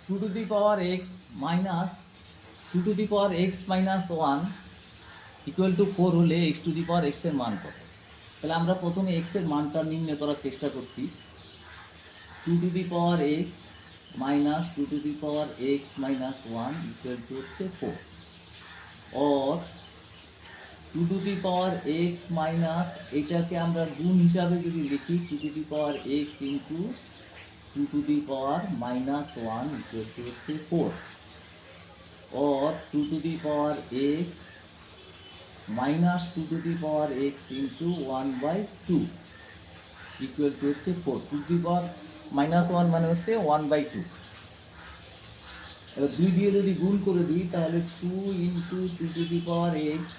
Two to the power x minus two to the power x minus one equal to four হলে x to the power এক্সের মান কত? তাহলে আমরা প্রথমে এক্সের মানটা নির্ণয় করার চেষ্টা করছি। Two to the power x minus two to the power x minus one equal to হচ্ছে four, or two to the power x minus এটাকে আমরা গুণ হিসাবে যদি লিখি two to the power x into two to the power minus one equal to হচ্ছে four, or two to the power x minus two to the power x into one by two equal to হচ্ছে four. Two to the power minus one মানে হচ্ছে one by two. এবার দুই দিয়ে যদি গুণ করে দিই তাহলে two into two to the power x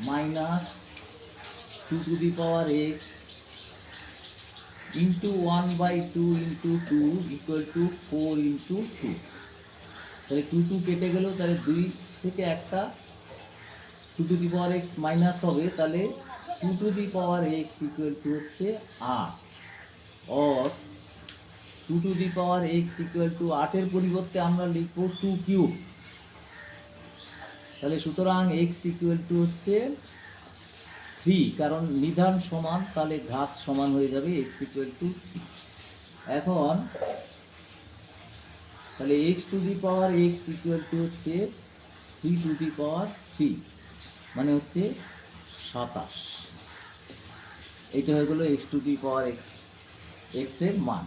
minus two to the power x into one by two into two equal to four into two. তাহলে টু টু কেটে গেল, তাহলে দুই থেকে একটা two to the power x minus হবে, তাহলে two to the power x equal to হচ্ছে আট, or two to the power x equal to আটের পরিবর্তে আমরা লিখবো টু কিউব। তাহলে সুতরাং এক্স ইকুয়াল টু হচ্ছে থ্রি, কারণ নিধান সমান তাহলে ঘাত সমান হয়ে যাবে, এক্স ইকুয়াল টু থ্রি। এখন তাহলে x to the power x equal to হচ্ছে three to the power three, মানে হচ্ছে 27। এটা হয়ে গেলো x to the power x এর মান।